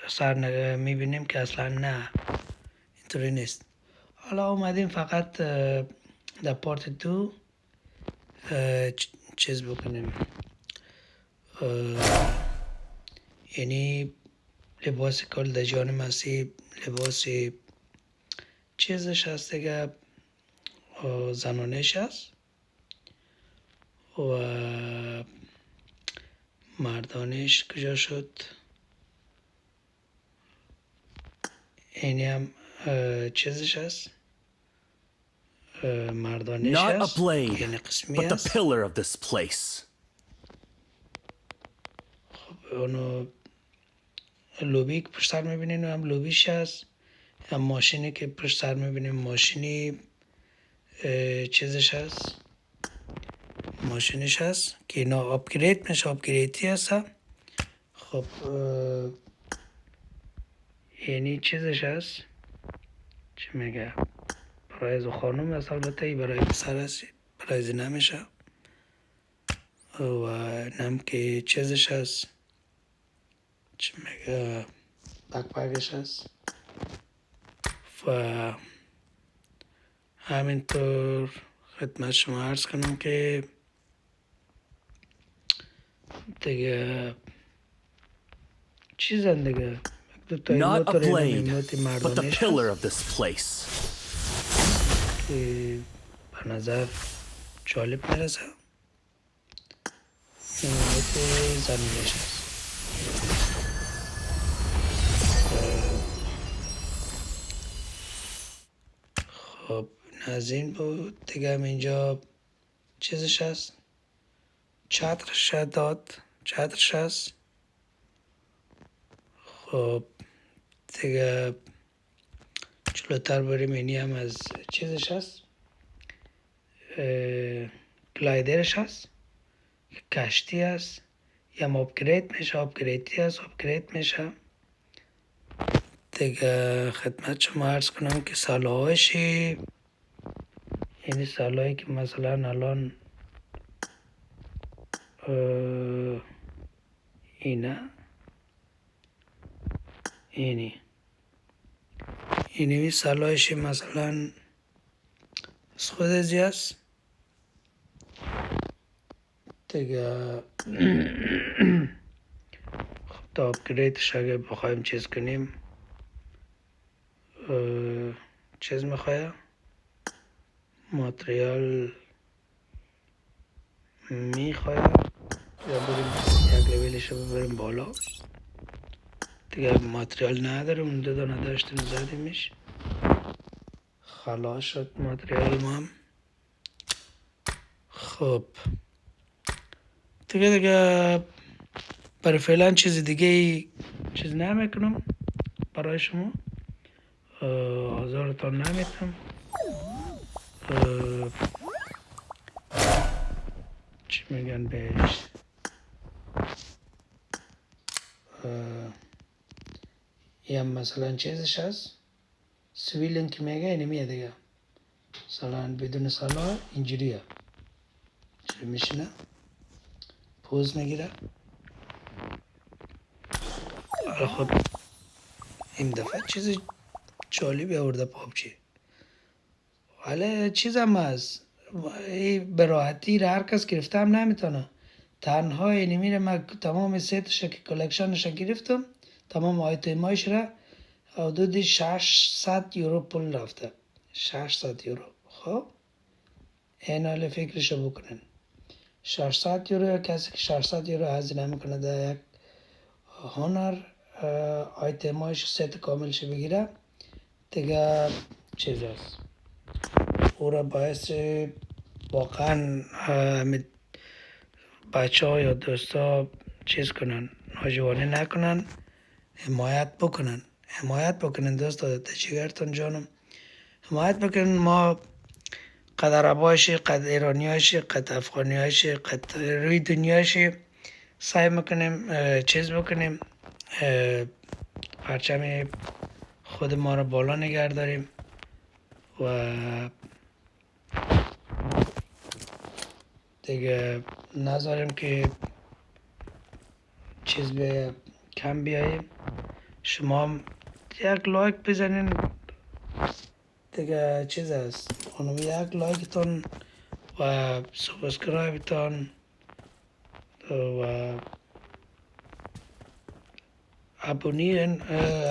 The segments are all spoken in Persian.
سر میبینیم که اصلا نه اینطوری نیست. حالا اومدیم فقط در پارت 2 چیز بکنیم، یعنی لباس کل در جان مسیح لباس چیزش هست دیگه، زنانش هست و مردانش کجا شد؟ اینی هم چیزش هست، مردانش Not a هست blade, یعنی قسمی but the هست. pillar of this place. خب اونو لوبی که پشت سر میبینین هم لوبیش هست، هم ماشینی که پشت سر میبینیم ماشینی چیزش هست، ماشینش هست که اینا آپگرید میشه، آپگریدی هست. خب یعنی چیزش هست چی میگه، برای از خانم هست، البته ای برای پسر هست، برای زنه میشه. و نم که چیزش هست چی میگه، بکپکش هست. و همینطور خدمت شما عرض کنم که دیگه چیزن دیگه، دو تا Not a ایموت رو اینم blade, ایموت but the مردانش pillar هست of this place. که به نظر جالب میرسه. این ایموت زنانش هست. خب از این بود دیگه. هم اینجا چیزش هست، چترش داد، چترش هست. خب دیگه جلوتر بریم، اینی هم از چیزش هست، گلایدرش هست، کشتی هست، یا آپگرید میشه، آپگریدی هست، آپگرید میشه دیگه. خدمت شما عرض کنم که سالهاشی، یعنی سالهایی که مثلا الان اینه اینی سالهاشی مثلا از خود ازی هست دیگه. خب تا آپگریدش اگه بخوایم چیز کنیم، چیز میخواه ماتریال میخواه، یا بریم یک لیویلش رو ببریم بالا دیگه. ماتریال نداریم، اون دو دانه داشتیم زدیمش، خلاص شد ماتریال ما هم. خب دیگه برای فعلا چیز دیگه چیز نمیکنم برای شما، آزارتان نمیتم. چی میگن بهش، یا مثلا چیزش هست سویلن که میگه اینمیه دیگه، مثلا بدون سالا اینجوریه، چی میشینه پوز میگیره. خب این دفعه چیز جالبی آورده پابجی، ولی چیزم هست به راحتی را هر کس گرفته هم نمیتونه. تنها اینی میره، من تمام سیتش که کلکشنش گرفتم، تمام آیتمایش را حدود 600 یورو پول رفته، 600 یورو. خب این حال فکرشو بکنن، 600 یورو، کسی که 600 یورو هزینه میکنه در یک هنر آیتمایش ست کاملش بگیره دیگه، چیز هست او را باعث واقعا بچه ها یا دوست ها چیز کنن، ناجوانی نکنن، حمایت بکنن دوست ها، جگرتون جانم حمایت بکنن. ما قد عربایشی، قد ایرانیایشی، قد افغانیایشی، قد روی دنیایشی سعی میکنیم چیز بکنیم، پرچم خود ما را بالا نگه داریم و دیگه نذاریم که چیز به کم بیاییم. شما هم یک لایک بزنین دیگه. چیز است اونم یک لایکتون و سابسکرایبتان و ابونین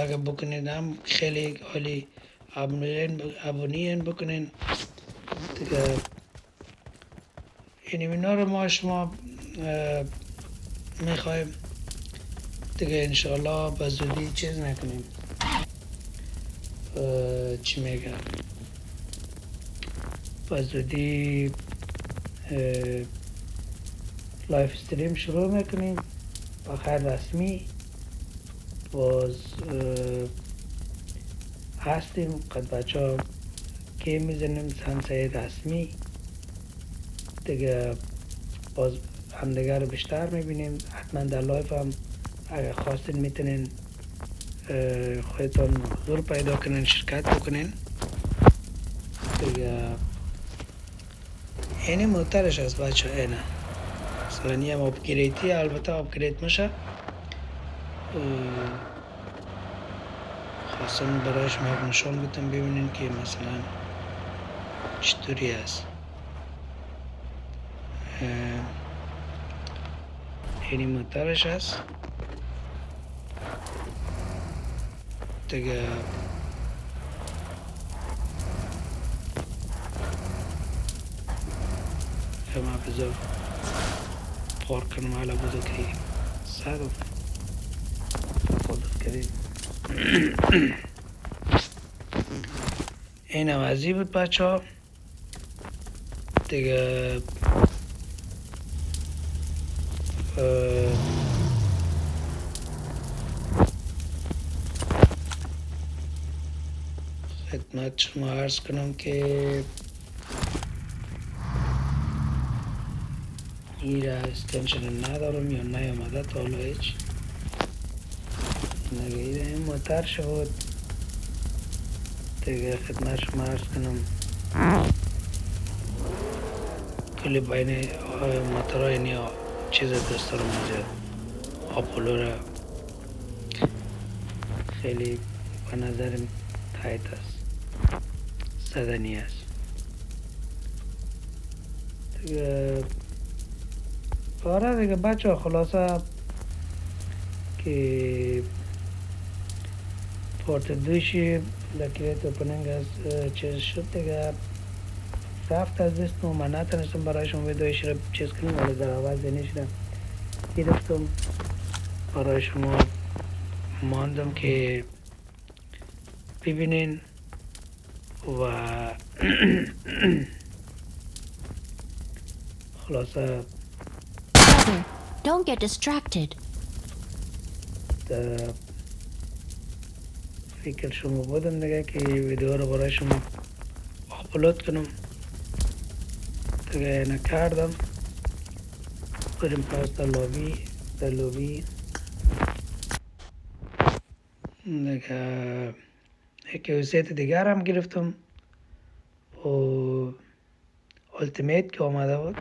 اگه بکنین هم خیلی عالی. ابونین بکنین دیگه. این اینا رو ما شما میخوایم دیگه انشاءالله به زودی چیز نکنیم. چی میگم، به زودی لایف استریم شروع میکنیم بخیر رسمی. باز هستیم قد بچه ها گیم میزنیم سنسه رسمی دیگه. باز همدیگه رو بیشتر میبینیم. حتما در لایف هم اگر خواستین میتونین خودتون حضور پیدا کنین، شرکت بکنین دیگه. اینی موترش از بچه ها اینه مثلا نیم اپگریدی، البته اپگرید میشه. خواستم برایش ما نشان بدم ببینین که مثلا چطوری است. اینی موترش است دیگه. ما بذار پارک کنم حالا بذار که سر خودت کرید. این عوضی بود بچه ها دیگه. خدمت شما عرض کنم که این را استنشن ندارم یا نیامده تا حالا هیچ نگه. این موتر شد دیگه. خدمت شما عرض کنم کلی بین موترهای اینی چیز دوست دارم اینجا. آپولو را خیلی به نظرم تایت است، زدنی است دیگه. آره دیگه بچه ها خلاصه که پورت دوشی لکیت اوپننگ از چیز شد دیگه. رفت از دست و من نتونستم برایشون ویدیوش رو چیز کنیم ولی در عوض اینش رو گرفتم برای شما ماندم که ببینین و خلاصه Brother, don't get distracted. در فکر شما بودم دیگه که ویدیو رو برای شما آپلود کنم دیگه. نکردم. بریم پس در لابی دیگه. یکی وسیعت دیگر هم گرفتم و التیمیت که آمده بود.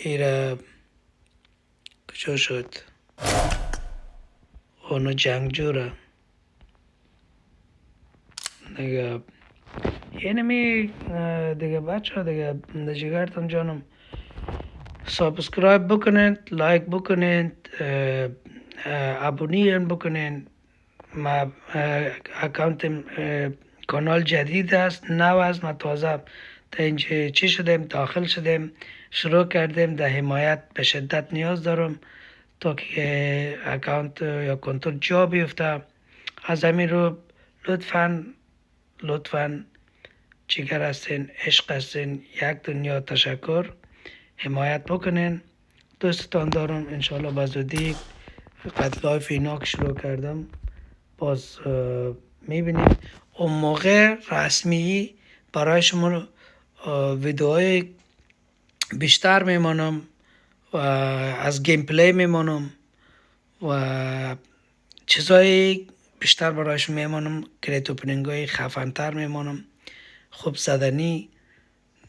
ایره کجا شد؟ اونو جنگجوره دیگه. اینمی دیگه بچه ها دیگه جگرتون جانم سابسکرایب بکنید، لایک بکنید، ابونین بکنید. ما اکانت کانال جدید است، نو است. ما تازه تا اینجا چی شدیم، داخل شدیم، شروع کردیم. در حمایت به شدت نیاز دارم تا که اکانت یا کنترل جا بیفته. از همین رو لطفاً جگر هستین، عشق هستین، یک دنیا تشکر. حمایت بکنین. دوستتان دارم. انشاءالله به زودی قد لایف اینا که شروع کردم باز میبینیم. اون موقع رسمی برای شما ویدیوهای بیشتر میمانم و از گیم پلی میمانم و چیزهای بیشتر برایش میمانم. کریت اوپنینگ های خفنتر میمانم، خوب زدنی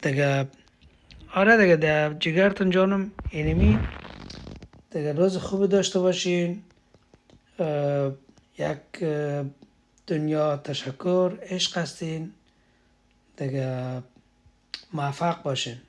دیگه. آره دیگه در جگرتون جانم اینمی دیگه. روز خوبی داشته باشین. یک دنیا تشکر، عشق هستین دیگه، موفق باشین.